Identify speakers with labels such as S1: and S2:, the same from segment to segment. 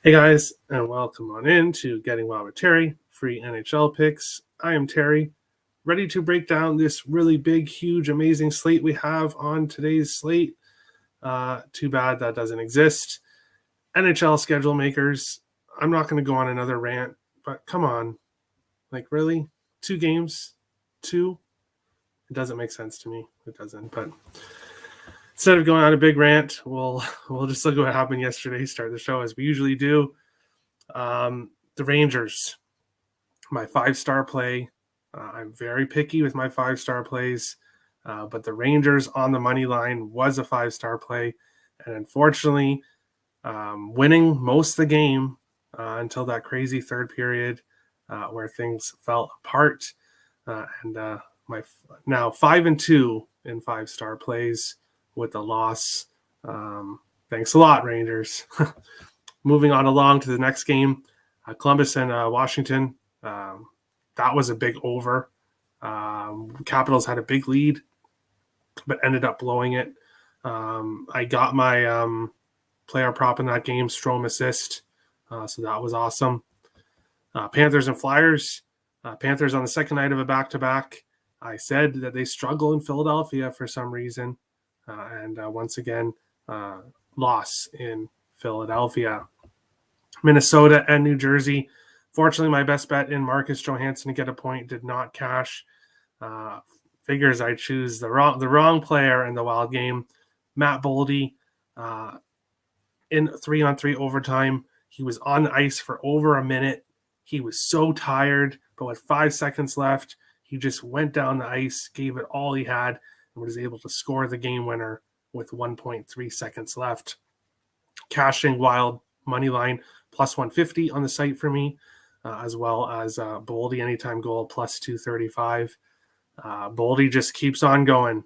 S1: Hey guys, and welcome on in to Getting Wild with Terry, free NHL picks. I am Terry, ready to break down this really big, huge, amazing slate we have on today's slate. Too bad that doesn't exist. NHL schedule makers, I'm not going to go on another rant, but come on. Like, really? 2 games? 2? It doesn't make sense to me. It doesn't, but instead of going on a big rant, we'll just look at what happened yesterday, start the show as we usually do. The Rangers, my 5-star play. I'm very picky with my 5-star plays, but the Rangers on the money line was a 5-star play. And unfortunately, winning most of the game until that crazy third period where things fell apart. My now 5-2 in 5-star plays with the loss. Thanks a lot, Rangers. Moving on along to the next game, Columbus and Washington. That was a big over. Capitals had a big lead, but ended up blowing it. I got my player prop in that game, Strome assist. So that was awesome. Panthers and Flyers. Panthers on the second night of a back-to-back. I said that they struggle in Philadelphia for some reason. And once again, loss in Philadelphia. Minnesota and New Jersey. Fortunately, my best bet in Marcus Johansson to get a point did not cash. Figures I choose the wrong player in the Wild game. Matt Boldy in 3-on-3 overtime. He was on the ice for over a minute. He was so tired, but with 5 seconds left, he just went down the ice, gave it all he had, and was able to score the game winner with 1.3 seconds left. Cashing Wild money line plus 150 on the site for me, as well as Boldy anytime goal plus 235. Boldy just keeps on going.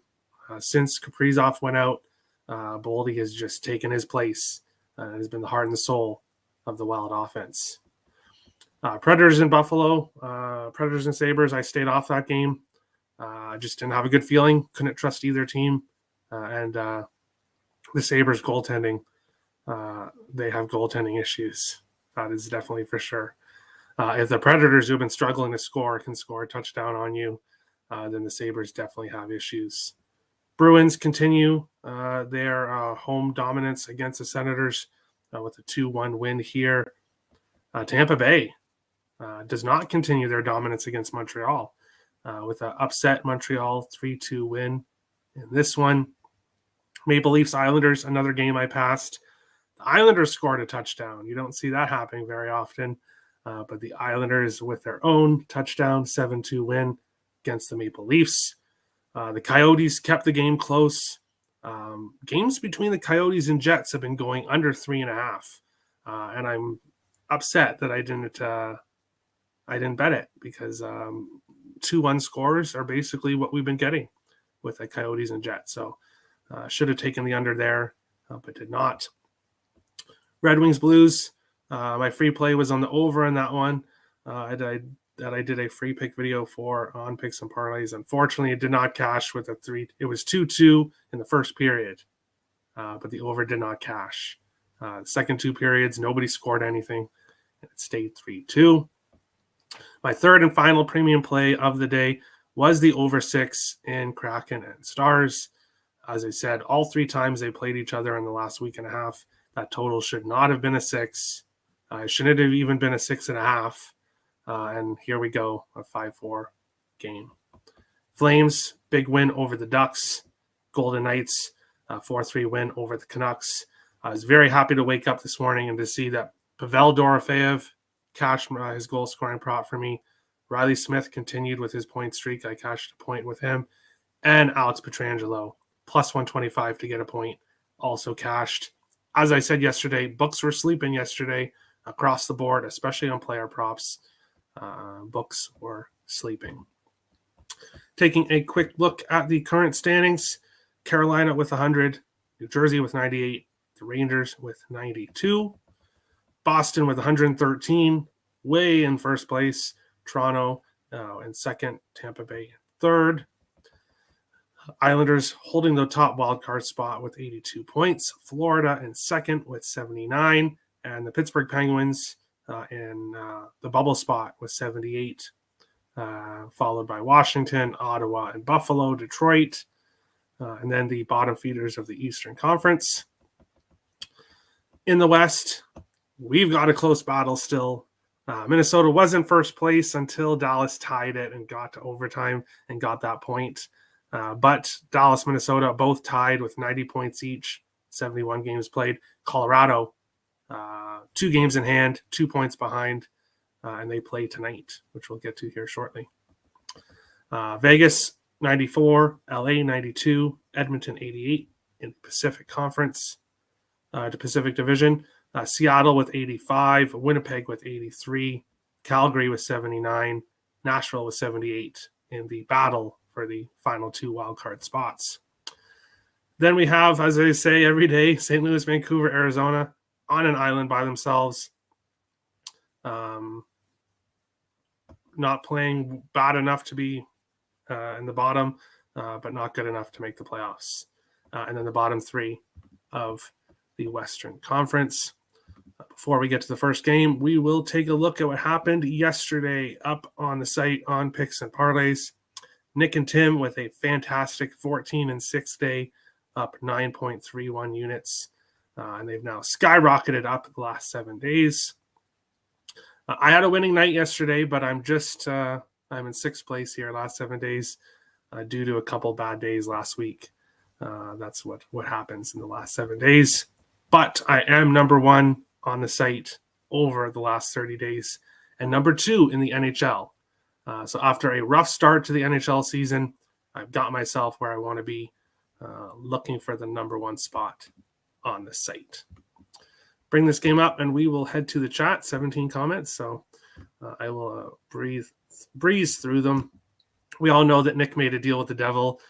S1: Since Kaprizov went out, Boldy has just taken his place and has been the heart and the soul of the Wild offense. Predators in Buffalo, Predators and Sabres, I stayed off that game. I just didn't have a good feeling. Couldn't trust either team. And the Sabres goaltending, they have goaltending issues. That is definitely for sure. If the Predators, who have been struggling to score, can score a touchdown on you, then the Sabres definitely have issues. Bruins continue their home dominance against the Senators with a 2-1 win here. Tampa Bay does not continue their dominance against Montreal with an upset Montreal 3-2 win in this one. Maple Leafs Islanders, another game I passed. The Islanders scored a touchdown. You don't see that happening very often. But the Islanders with their own touchdown, 7-2 win against the Maple Leafs. The Coyotes kept the game close. Games between the Coyotes and Jets have been going under 3.5. And I'm upset that I didn't bet it because 2-1 scores are basically what we've been getting with the Coyotes and Jets. So should have taken the under there, but did not. Red Wings Blues. My free play was on the over in that one. I did a free pick video for on picks and parlays. Unfortunately, it did not cash with a 3. It was 2-2 in the first period, but the over did not cash. Second 2 periods, nobody scored anything. It stayed 3-2. My third and final premium play of the day was the over 6 in Kraken and Stars. As I said, all 3 times they played each other in the last week and a half, that total should not have been a 6. It shouldn't have even been a 6.5. And here we go, a 5-4 game. Flames, big win over the Ducks. Golden Knights, 4-3 win over the Canucks. I was very happy to wake up this morning and to see that Pavel Dorofeyev cashed his goal scoring prop for me. Riley Smith continued with his point streak. I cashed a point with him. And Alex Pietrangelo, plus 125 to get a point, also cashed. As I said yesterday, books were sleeping yesterday across the board, especially on player props. Books were sleeping. Taking a quick look at the current standings, Carolina with 100, New Jersey with 98, the Rangers with 92, Boston with 113, way in first place, Toronto in second, Tampa Bay in third. Islanders holding the top wildcard spot with 82 points. Florida in second with 79. And the Pittsburgh Penguins in the bubble spot with 78, followed by Washington, Ottawa, and Buffalo, Detroit, and then the bottom feeders of the Eastern Conference. In the West, we've got a close battle still. Minnesota was in first place until Dallas tied it and got to overtime and got that point. But Dallas, Minnesota both tied with 90 points each, 71 games played. Colorado, 2 games in hand, 2 points behind, and they play tonight, which we'll get to here shortly. Vegas, 94, LA, 92, Edmonton, 88 in the Pacific Conference, the Pacific Division. Seattle with 85, Winnipeg with 83, Calgary with 79, Nashville with 78 in the battle for the final 2 wildcard spots. Then we have, as I say every day, St. Louis, Vancouver, Arizona on an island by themselves. Not playing bad enough to be in the bottom, but not good enough to make the playoffs. And then the bottom 3 of the Western Conference. Before we get to the first game, we will take a look at what happened yesterday up on the site on Picks and Parlays. Nick and Tim with a fantastic 14-6 day, up 9.31 units. And they've now skyrocketed up the last 7 days. I had a winning night yesterday, but I'm in 6th place here last 7 days due to a couple bad days last week. That's what happens in the last 7 days. But I am number 1 on the site over the last 30 days and number 2 in the NHL. So after a rough start to the NHL season, I've got myself where I want to be, looking for the number 1 spot on the site. Bring this game up and we will head to the chat. 17 comments, so I will breeze through them. We all know that Nick made a deal with the devil,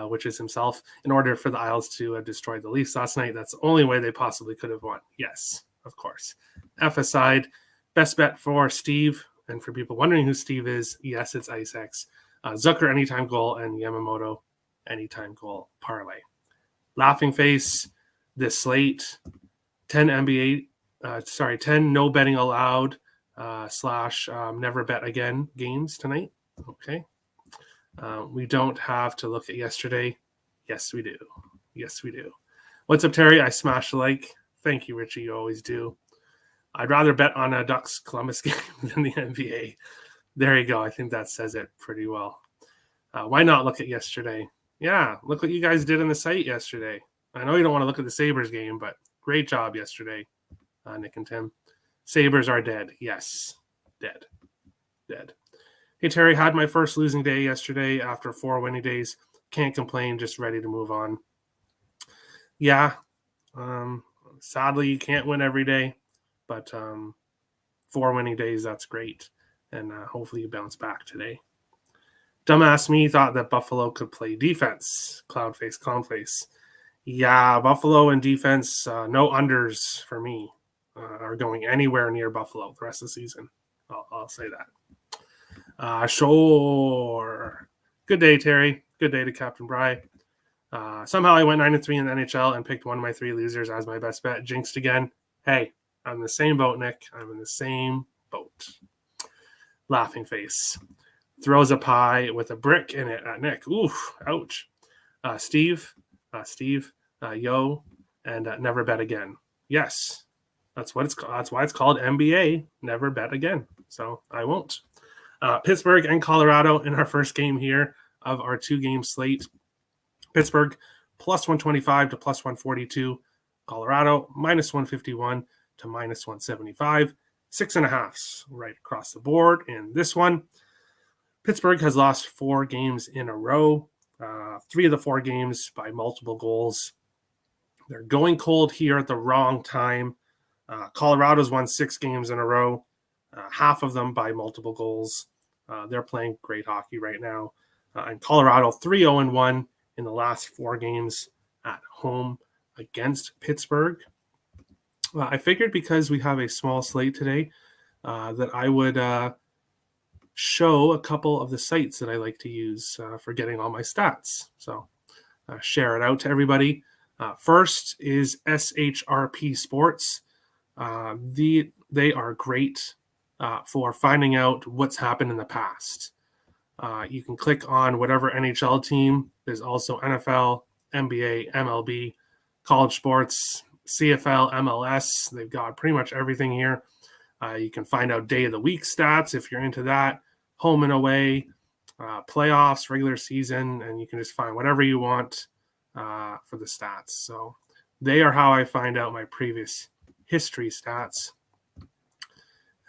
S1: which is himself, in order for the Isles to destroy the Leafs last night. That's the only way they possibly could have won. Yes, of course. F aside, best bet for Steve, and for people wondering who Steve is, yes, it's IceX. Zucker anytime goal and Yamamoto anytime goal parlay. Laughing face, this slate, 10 no betting allowed / never bet again games tonight. Okay. We don't have to look at yesterday. Yes, we do. Yes, we do. What's up, Terry? I smashed the like. Thank you, Richie. You always do. I'd rather bet on a Ducks Columbus game than the NBA. There you go. I think that says it pretty well. Why not look at yesterday? Yeah, look what you guys did on the site yesterday. I know you don't want to look at the Sabres game, but great job yesterday, Nick and Tim. Sabres are dead. Yes, dead. Hey, Terry, had my first losing day yesterday after 4 winning days. Can't complain, just ready to move on. Yeah, sadly, you can't win every day, but 4 winning days, that's great. And hopefully you bounce back today. Dumbass me thought that Buffalo could play defense. Clownface. Yeah, Buffalo and defense, no unders for me are going anywhere near Buffalo the rest of the season. I'll say that. Sure. Good day, Terry. Good day to Captain Bry. Somehow I went 9-3 in the NHL and picked one of my 3 losers as my best bet. Jinxed again. Hey, I'm in the same boat, Nick. I'm in the same boat. Laughing face. Throws a pie with a brick in it at Nick. Oof, ouch. Steve, yo, and never bet again. Yes, that's what it's called. That's why it's called NBA. Never bet again. So I won't. Pittsburgh and Colorado in our first game here of our 2-game slate. Pittsburgh plus 125 to plus 142. Colorado minus 151 to minus 175. 6.5s right across the board in this one. Pittsburgh has lost 4 games in a row. 3 of the 4 games by multiple goals. They're going cold here at the wrong time. Colorado's won 6 games in a row, half of them by multiple goals. They're playing great hockey right now. And Colorado 3-0-1 in the last 4 games at home against Pittsburgh. I figured because we have a small slate today that I would show a couple of the sites that I like to use for getting all my stats. So share it out to everybody. First is SHRP Sports. They are great for finding out what's happened in the past. You can click on whatever NHL team. There's also NFL, NBA, MLB, college sports, CFL, MLS. They've got pretty much everything here. You can find out day of the week stats if you're into that, home and away, playoffs, regular season, and you can just find whatever you want for the stats. So they are how I find out my previous history stats.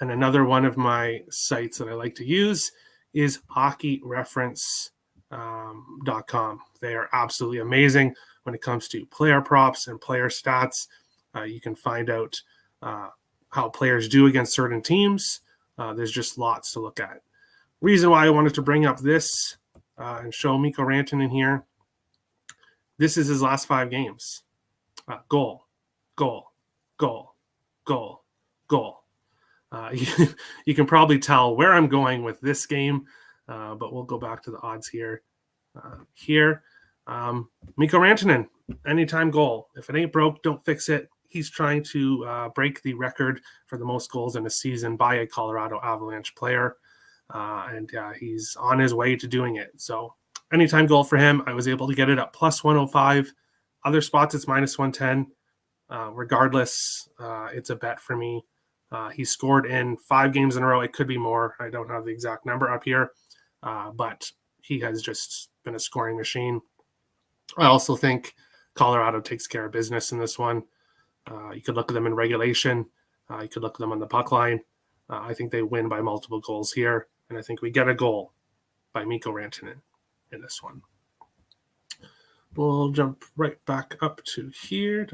S1: And another one of my sites that I like to use is hockeyreference.com. They are absolutely amazing when it comes to player props and player stats. You can find out how players do against certain teams. There's just lots to look at. Reason why I wanted to bring up this and show Mikko Rantanen here. This is his last 5 games. Goal, goal, goal, goal, goal. You can probably tell where I'm going with this game, but we'll go back to the odds here. Mikko Rantanen, anytime goal. If it ain't broke, don't fix it. He's trying to break the record for the most goals in a season by a Colorado Avalanche player, and he's on his way to doing it. So anytime goal for him. I was able to get it at plus 105. Other spots, it's minus 110. Regardless, it's a bet for me. He scored in 5 games in a row. It could be more. I don't have the exact number up here, but he has just been a scoring machine. I also think Colorado takes care of business in this one. You could look at them in regulation. You could look at them on the puck line. I think they win by multiple goals here, and I think we get a goal by Mikko Rantanen in this one. We'll jump right back up to here.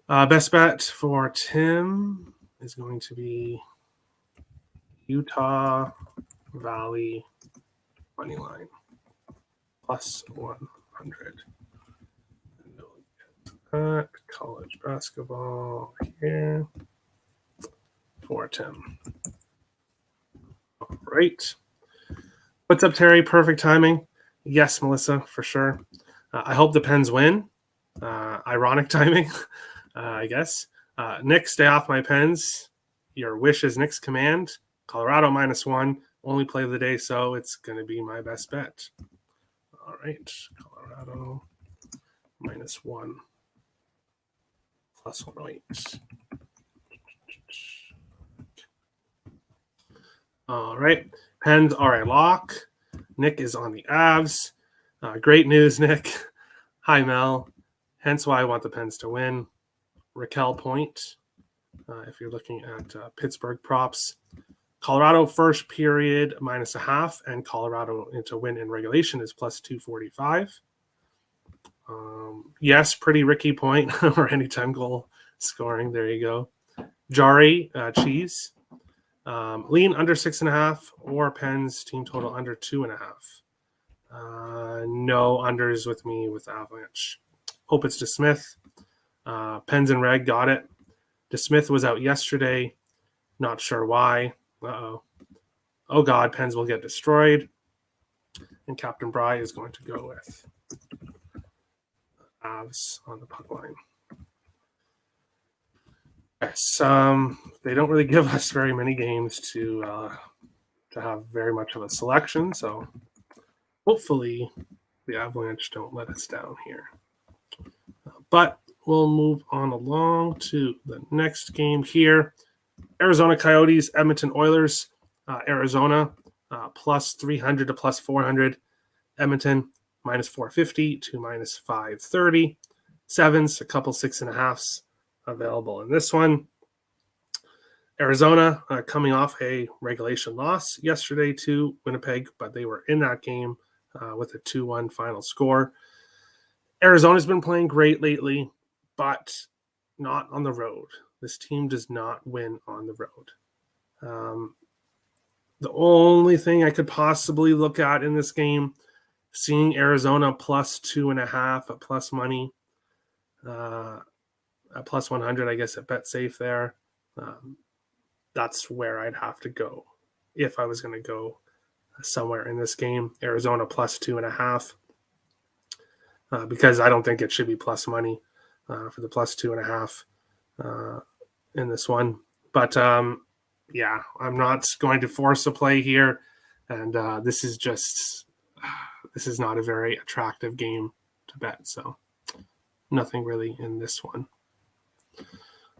S1: Best bet for Tim is going to be Utah Valley money line plus 100. College basketball here for Tim. All right. What's up, Terry? Perfect timing. Yes, Melissa, for sure. I hope the Pens win. Ironic timing, I guess. Nick, stay off my Pens. Your wish is Nick's command. Colorado minus 1. Only play of the day, so it's going to be my best bet. All right. Colorado minus 1. Plus 108. All right. Pens are a lock. Nick is on the Avs. Great news, Nick. Hi, Mel. Hence why I want the Pens to win. Raquel Point, if you're looking at Pittsburgh props. Colorado first period minus a half, and Colorado to win in regulation is plus 245. Yes, pretty Ricky Point or anytime goal scoring. There you go. Jari, cheese. Lean under 6.5 or Pens team total under 2.5. No unders with me with Avalanche. Hope it's DeSmith. Pens and Reg got it. DeSmith was out yesterday. Not sure why. Uh-oh. Oh, God, Pens will get destroyed. And Captain Bry is going to go with Avs on the puck line. Yes, they don't really give us very many games to have very much of a selection, so hopefully the Avalanche don't let us down here. But we'll move on along to the next game here. Arizona Coyotes, Edmonton Oilers. Arizona plus 300 to plus 400. Edmonton minus 450 to minus 530. Sevens, a couple 6.5s available in this one. Arizona coming off a regulation loss yesterday to Winnipeg, but they were in that game with a 2-1 final score. Arizona's been playing great lately, but not on the road. This team does not win on the road. The only thing I could possibly look at in this game, seeing Arizona plus 2.5 at plus money, at plus 100, I guess at BetSafe there. That's where I'd have to go if I was going to go somewhere in this game. Arizona plus 2.5, because I don't think it should be plus money for the plus 2.5. in this one. But yeah, I'm not going to force a play here. And this is not a very attractive game to bet. So nothing really in this one.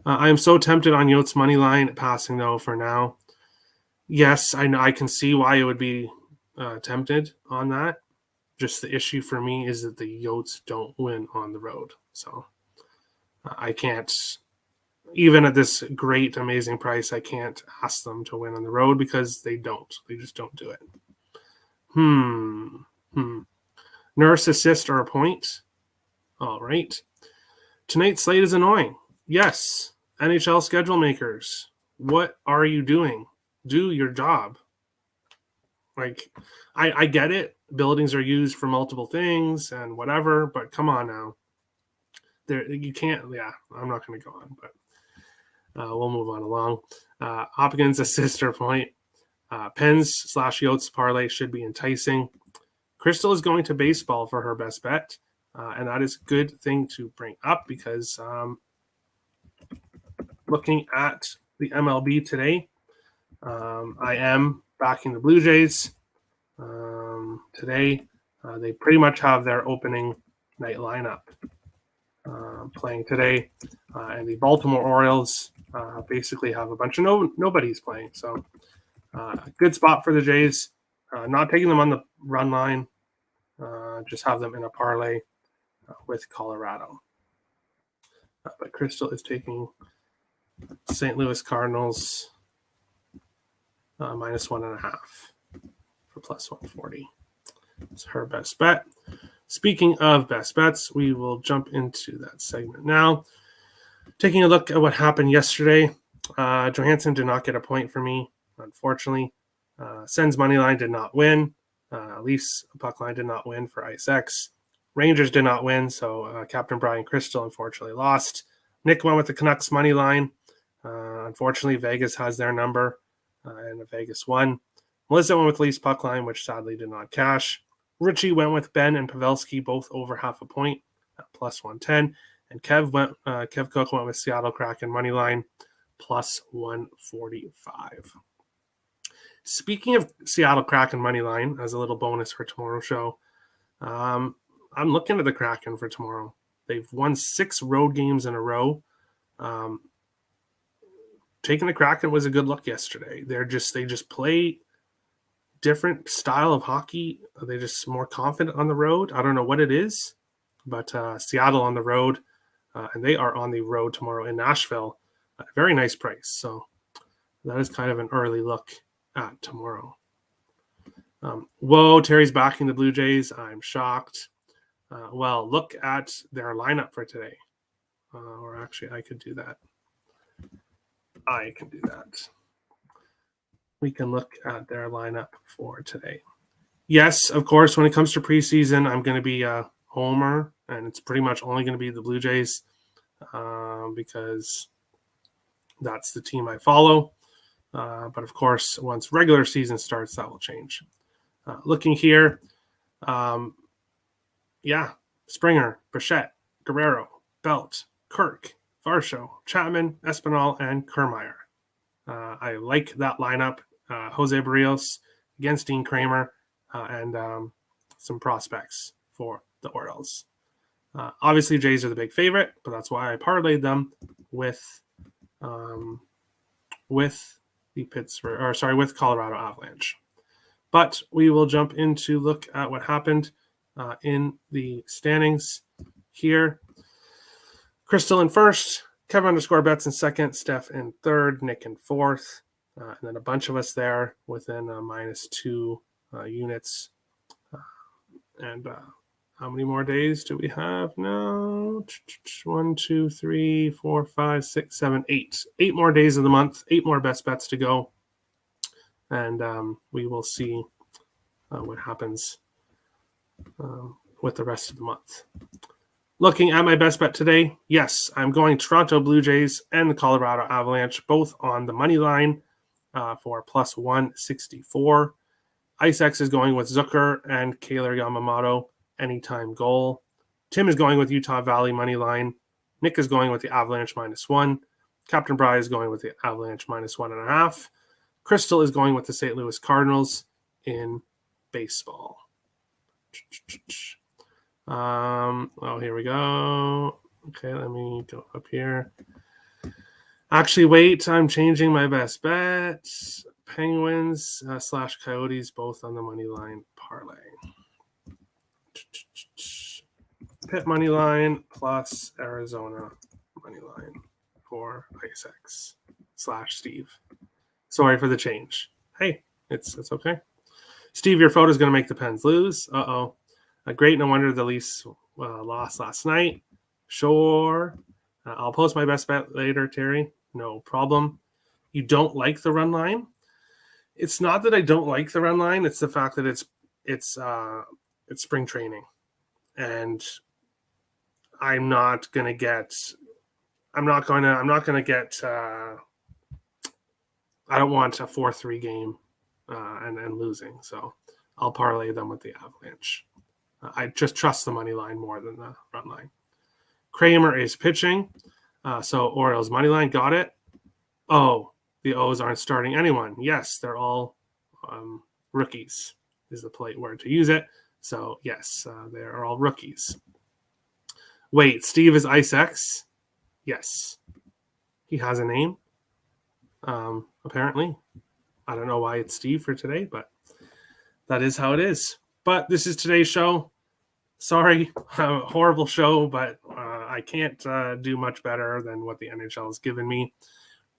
S1: I am so tempted on Yotes money line passing though for now. Yes, I know I can see why it would be tempted on that. Just the issue for me is that the Yotes don't win on the road. So I can't, even at this great, amazing price, I can't ask them to win on the road because they don't. They just don't do it. Nurse, assist, or a point. All right. Tonight's slate is annoying. Yes. NHL schedule makers, what are you doing? Do your job. Like, I get it. Buildings are used for multiple things and whatever, but come on now. You can't. Yeah, I'm not going to go on, but we'll move on along. Hopkins, assist or point. Pens / Yotes parlay should be enticing. Crystal is going to baseball for her best bet, and that is a good thing to bring up because looking at the MLB today, I am backing the Blue Jays today. They pretty much have their opening night lineup playing today, and the Baltimore Orioles basically have a bunch of nobodies playing. So good spot for the Jays. Not taking them on the run line, just have them in a parlay with Colorado. But Crystal is taking St. Louis Cardinals -1.5 for +140. It's her best bet. Speaking of best bets, we will jump into that segment now. Taking a look at what happened yesterday, Johansson did not get a point for me, unfortunately. Sens money line did not win. Leafs puck line did not win for IceX. Rangers did not win, so Captain Brian Crystal unfortunately lost. Nick went with the Canucks money line. Unfortunately, Vegas has their number, and Vegas won. Melissa went with Leafs puck line, which sadly did not cash. Richie went with Ben and Pavelski, both over half a point at +110. And Kev Cook went with Seattle Kraken money line +145. Speaking of Seattle Kraken money line, as a little bonus for tomorrow's show, I'm looking at the Kraken for tomorrow. They've won 6 road games in a row. Taking the Kraken was a good look yesterday. They just play different style of hockey. They're just more confident on the road. I don't know what it is, but Seattle on the road, and they are on the road tomorrow in Nashville. A very nice price. So that is kind of an early look at tomorrow. Whoa, Terry's backing the Blue Jays. I'm shocked. Well, look at their lineup for today. Or actually, I could do that. I can do that. We can look at their lineup for today. Yes, of course, when it comes to preseason, I'm going to be a homer, and it's pretty much only going to be the Blue Jays because that's the team I follow. But of course, once regular season starts, that will change. Looking here, Springer, Bichette, Guerrero, Belt, Kirk, Varsho, Chapman, Espinal, and Kermeyer. I like that lineup. Jose Barrios against Dean Kramer and some prospects for the Orioles. Obviously, Jays are the big favorite, but that's why I parlayed them with with Colorado Avalanche. But we will jump in to look at what happened in the standings here. Crystal in first, Kevin _Betts in second, Steph in third, Nick in fourth, and then a bunch of us there within -2 units. And how many more days do we have now? 1, 2, 3, 4, 5, 6, 7, 8. 8 more days of the month, 8 more best bets to go. And we will see what happens with the rest of the month. Looking at my best bet today, yes, I'm going Toronto Blue Jays and the Colorado Avalanche, both on the money line for +164. IceX is going with Zucker and Kailer Yamamoto, anytime goal. Tim is going with Utah Valley money line Nick is going with the Avalanche -1. Captain Bry is going with the Avalanche -1.5. Crystal is going with the St. Louis Cardinals in baseball. Oh, here we go. Okay, let me go up here. Actually, wait, I'm changing my best bet. Penguins / Coyotes, both on the money line parlay. Pitt money line plus Arizona money line for IceX / Steve. Sorry for the change. Hey, it's okay. Steve, your photo is going to make the Pens lose. Great. No wonder the Leafs lost last night. Sure. I'll post my best bet later, Terry. No problem. You don't like the run line? It's not that I don't like the run line. It's the fact that it's spring training, and I'm not gonna get. I don't want a 4-3 game and losing. So I'll parlay them with the Avalanche. I just trust the money line more than the run line. Kramer is pitching. So Orioles money line, got it. Oh, the O's aren't starting anyone. Yes, they're all rookies is the polite word to use it. So yes, they are all rookies. Wait, Steve is IceX? Yes. He has a name, apparently. I don't know why it's Steve for today, but that is how it is. But this is today's show. Sorry, horrible show, but I can't do much better than what the NHL has given me.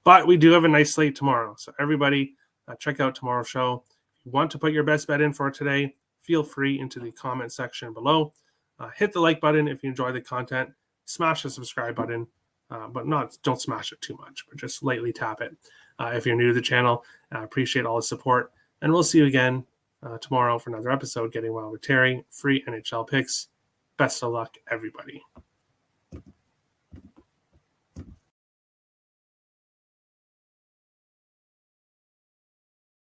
S1: But we do have a nice slate tomorrow. So everybody, check out tomorrow's show. If you want to put your best bet in for today, feel free into the comment section below. Hit the like button if you enjoy the content. Smash the subscribe button, but don't smash it too much, but just lightly tap it. If you're new to the channel, I appreciate all the support. And we'll see you again tomorrow for another episode, Getting Wild with Terry, free NHL picks. Best of luck, everybody.